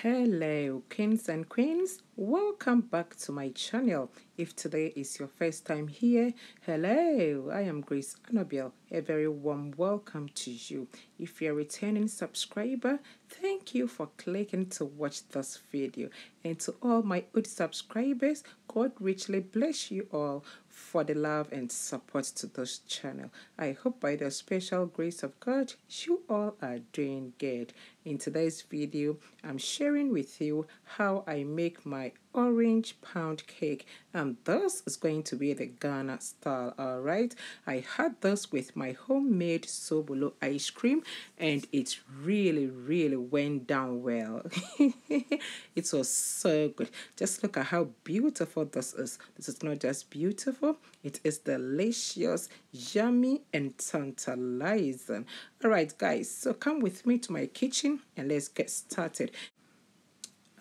Hello kings and queens, welcome back to my channel. If today is your first time here, hello, I am Grace Annabelle. A very warm welcome to you. If you're a returning subscriber, thank you for clicking to watch this video. And to all my old subscribers, God richly bless you all for the love and support to this channel. I hope by the special grace of God, you all are doing good. In today's video, I'm sharing with you how I make my orange pound cake, and this is going to be the Ghana style. All right, I had this with my homemade sobolo ice cream and it really went down well. It was so good. Just look at how beautiful this is. This is not just beautiful, it is delicious, yummy and tantalizing. All right guys, so come with me to my kitchen and let's get started.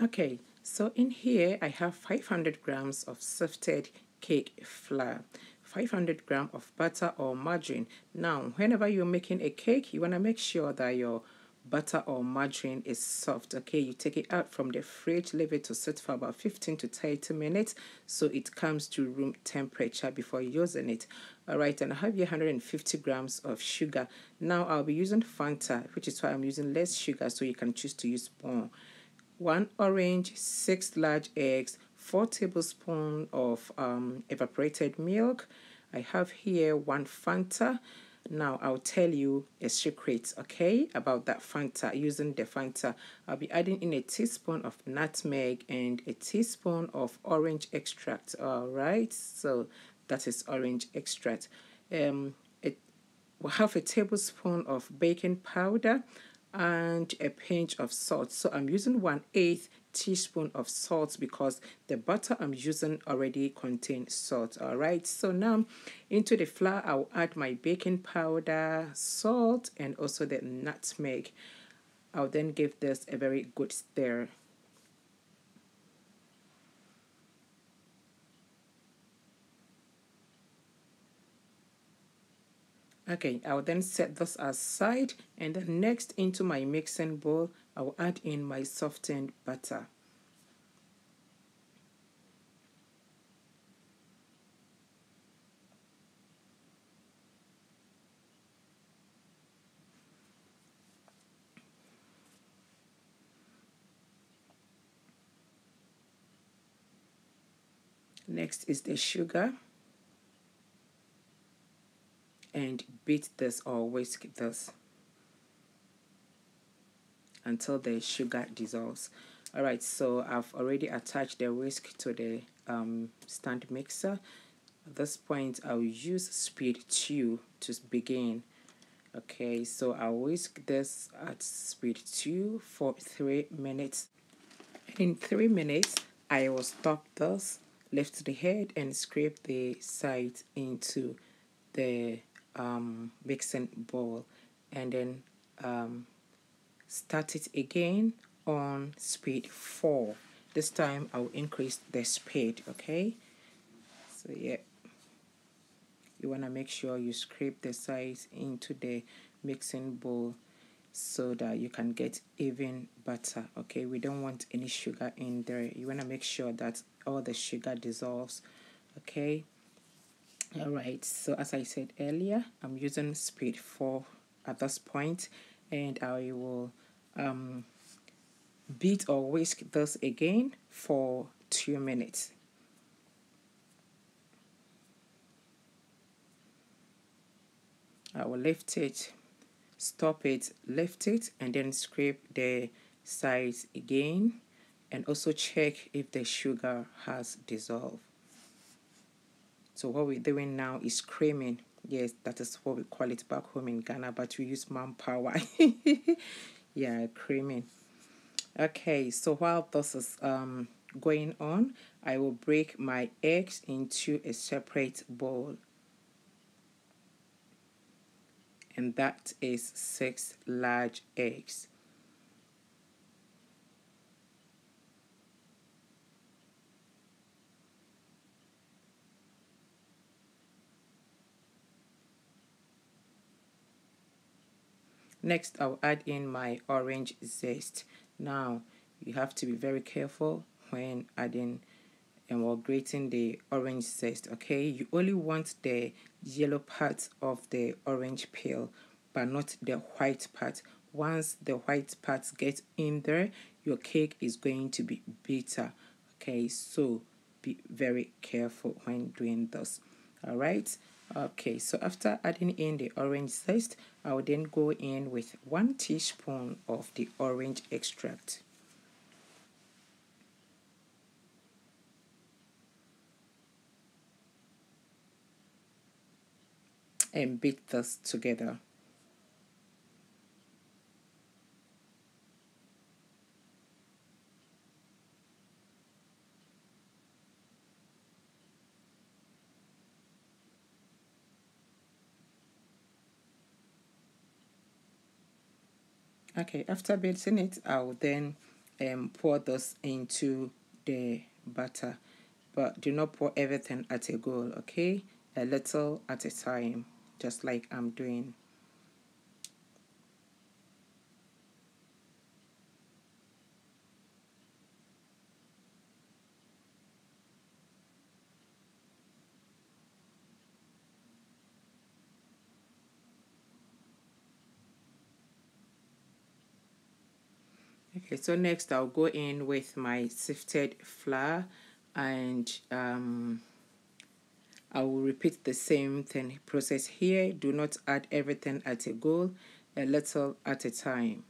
Okay, so in here I have 500 grams of sifted cake flour, 500 grams of butter or margarine. Now, whenever you're making a cake, you want to make sure that your butter or margarine is soft. Okay, you take it out from the fridge, leave it to sit for about 15 to 30 minutes so it comes to room temperature before using it. All right, and I have here 150 grams of sugar. Now I'll be using Fanta, which is why I'm using less sugar, so you can choose to use more. 1 orange, 6 large eggs, 4 tablespoons of evaporated milk. I have here 1 Fanta. Now I'll tell you a secret, okay, about that Fanta. Using the Fanta, I'll be adding in a teaspoon of nutmeg and a teaspoon of orange extract. All right, so that is orange extract. Half a tablespoon of baking powder and a pinch of salt. So I'm using 1/8 teaspoon of salt because the butter I'm using already contains salt. All right, so now into the flour I'll add my baking powder, salt, and also the nutmeg. I'll then give this a very good stir. Okay, I'll then set this aside, and then next into my mixing bowl, I'll add in my softened butter. Next is the sugar, and beat this or whisk this until the sugar dissolves. All right, so I've already attached the whisk to the stand mixer. At this point, I'll use speed 2 to begin. Okay, so I'll whisk this at speed 2 for 3 minutes. In 3 minutes, I will stop this, lift the head, and scrape the sides into the mixing bowl, and then start it again on speed 4. This time I'll increase the speed. Okay, so yeah, you want to make sure you scrape the sides into the mixing bowl so that you can get even butter. Okay, we don't want any sugar in there. You want to make sure that all the sugar dissolves. Okay, all right, so as I said earlier, I'm using speed 4 at this point, and I will beat or whisk this again for 2 minutes. I will lift it, stop it, lift it, and then scrape the sides again, and also check if the sugar has dissolved. So what we're doing now is creaming. Yes, that is what we call it back home in Ghana, but we use manpower. Yeah, creaming. Okay, so while this is going on, I will break my eggs into a separate bowl. And that is 6 large eggs. Next, I'll add in my orange zest. Now, you have to be very careful when adding and while grating the orange zest. Okay, you only want the yellow part of the orange peel, but not the white part. Once the white part gets in there, your cake is going to be bitter. Okay, so be very careful when doing this. All right. Okay, so after adding in the orange zest, I will then go in with 1 teaspoon of the orange extract. And beat this together. Okay, after beating it, I'll then pour this into the butter. But do not pour everything at a go, okay? A little at a time, just like I'm doing. Okay, so next I'll go in with my sifted flour, and I will repeat the same thing process here. Do not add everything at a go, a little at a time.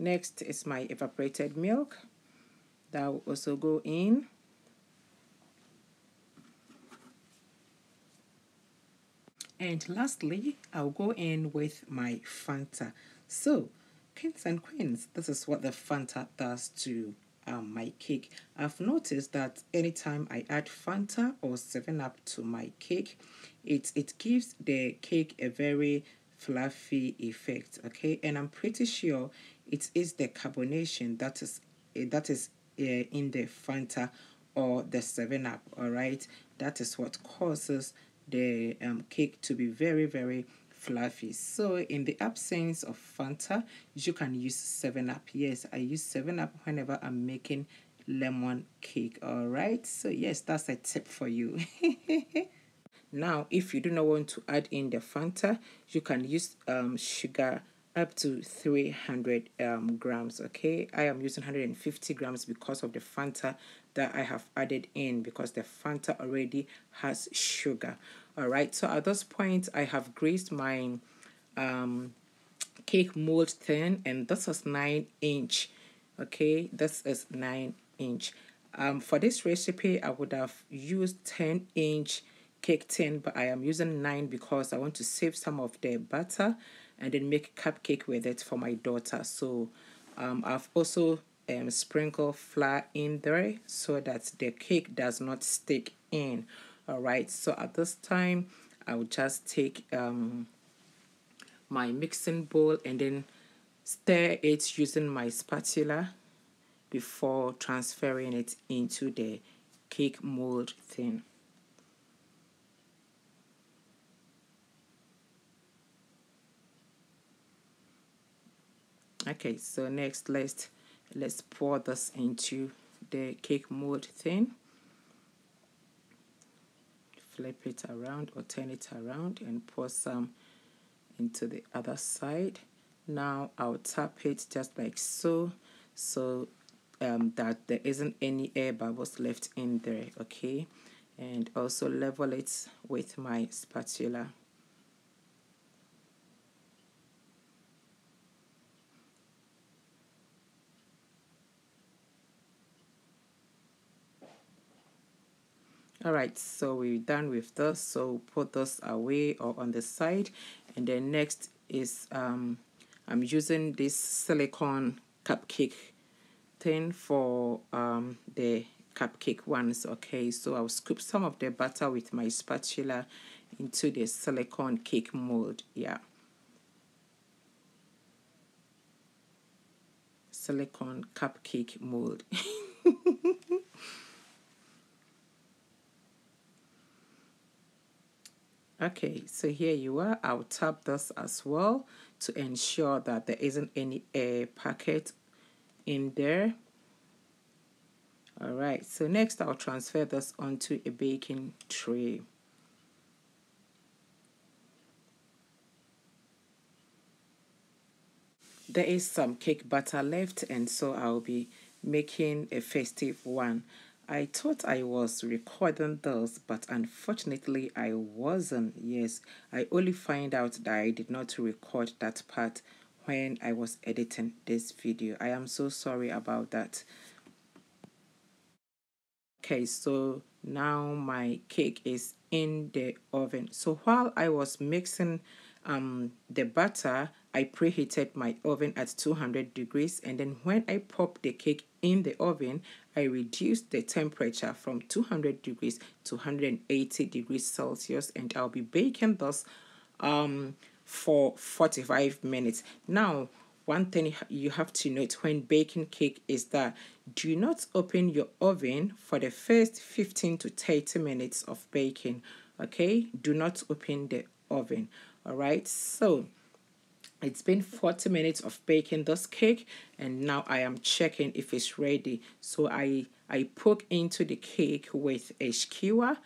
Next is my evaporated milk. That will also go in. And lastly, I'll go in with my Fanta. So, kings and queens, this is what the Fanta does to my cake. I've noticed that anytime I add Fanta or 7-Up to my cake, it gives the cake a very fluffy effect, okay? And I'm pretty sure it is the carbonation that is in the Fanta or the 7-Up, all right? That is what causes the cake to be very, very fluffy. So in the absence of Fanta, you can use 7-Up. Yes, I use 7-Up whenever I'm making lemon cake, all right? So yes, that's a tip for you. Now, if you do not want to add in the Fanta, you can use sugar up to 300 grams, okay? I am using 150 grams because of the Fanta that I have added in, because the Fanta already has sugar. All right, so at this point, I have greased my cake mold thin, and this is 9-inch. Okay, this is 9-inch. For this recipe, I would have used 10-inch cake tin, but I am using 9 because I want to save some of the butter and then make cupcake with it for my daughter. So I've also sprinkled flour in there so that the cake does not stick in. All right, so at this time, I will just take my mixing bowl and then stir it using my spatula before transferring it into the cake mold thing. Okay, so next let's pour this into the cake mold thing. Flip it around or turn it around and pour some into the other side. Now I'll tap it just like so, that there isn't any air bubbles left in there, okay? And also level it with my spatula. All right, so we're done with this, so put this away or on the side. And then next is I'm using this silicone cupcake thing for the cupcake ones, okay? So I'll scoop some of the butter with my spatula into the silicone cake mold. Yeah, silicone cupcake mold. Okay, so here you are. I'll tap this as well to ensure that there isn't any air pocket in there. All right, so next I'll transfer this onto a baking tray. There is some cake batter left, and so I'll be making a festive one. I thought I was recording this, but unfortunately I wasn't. Yes, I only find out that I did not record that part when I was editing this video. I am so sorry about that. Okay, so now my cake is in the oven. So while I was mixing the batter, I preheated my oven at 200 degrees, and then when I popped the cake in the oven, I reduced the temperature from 200 degrees to 180 degrees Celsius, and I'll be baking this for 45 minutes. Now, one thing you have to note when baking cake is that do not open your oven for the first 15 to 30 minutes of baking. Okay, do not open the oven. All right, so it's been 40 minutes of baking this cake, and now I am checking if it's ready. So I poke into the cake with a skewer,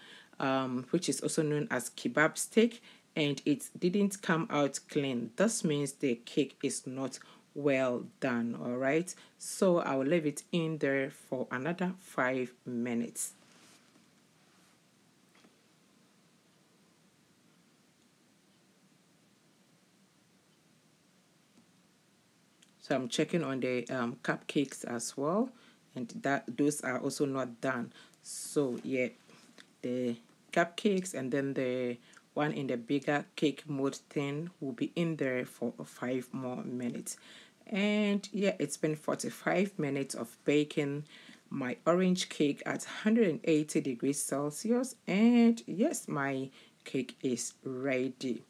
which is also known as kebab stick, and it didn't come out clean. This means the cake is not well done. All right, so I'll leave it in there for another 5 minutes. So I'm checking on the cupcakes as well, and that those are also not done. So yeah, the cupcakes and then the one in the bigger cake mold thing will be in there for 5 more minutes. And yeah, it's been 45 minutes of baking my orange cake at 180 degrees Celsius, and yes, my cake is ready.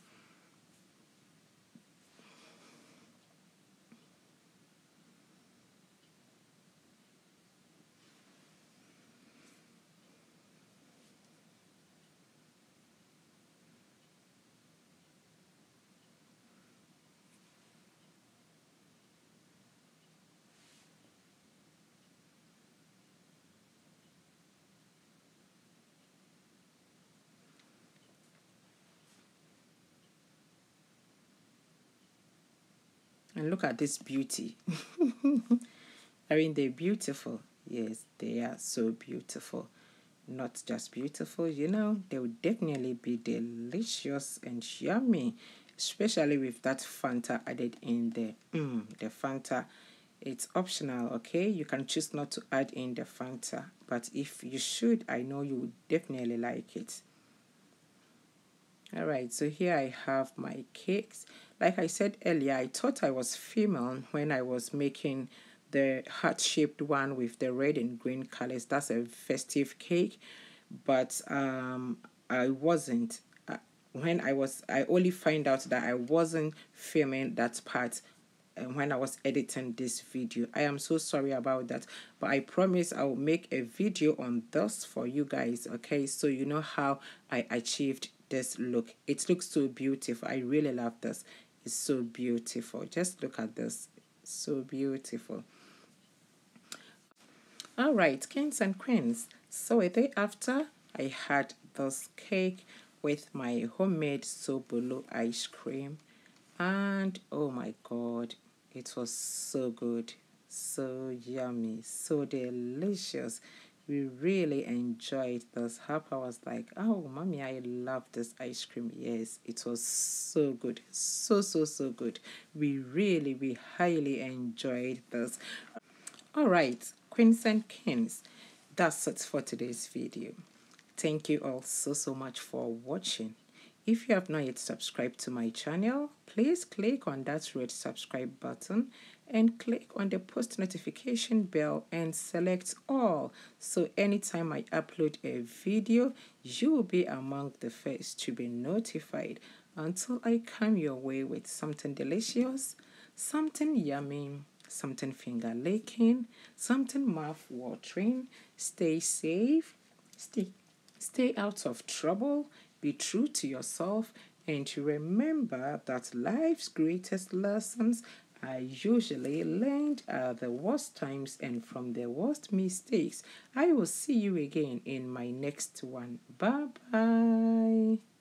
And look at this beauty. I mean, they're beautiful. Yes, they are so beautiful. Not just beautiful, they will definitely be delicious and yummy, especially with that Fanta added in there. The Fanta, it's optional, okay? You can choose not to add in the Fanta, but if you should, I know you would definitely like it. All right, so here I have my cakes. Like I said earlier, I thought I was female when I was making the heart-shaped one with the red and green colors. That's a festive cake, but I wasn't. When I only find out that I wasn't filming that part when I was editing this video. I am so sorry about that, but I promise I will make a video on this for you guys, okay? So you know how I achieved this look. It looks so beautiful. I really love this. It's so beautiful. Just look at this. So beautiful. All right, kings and queens. So a day after, I had this cake with my homemade sobolo ice cream, and oh my god, it was so good, so yummy, so delicious. We really enjoyed this. Harper was like, oh mommy, I love this ice cream. Yes, it was so good, so good. We highly enjoyed this. All right, queens and kings, that's it for today's video. Thank you all so much for watching. If you have not yet subscribed to my channel, please click on that red subscribe button and click on the post notification bell and select all, so anytime I upload a video, you will be among the first to be notified. Until I come your way with something delicious, something yummy, something finger licking, something mouth watering. Stay safe, stay out of trouble, be true to yourself, and to remember that life's greatest lessons are usually learned at the worst times and from the worst mistakes. I will see you again in my next one. Bye bye.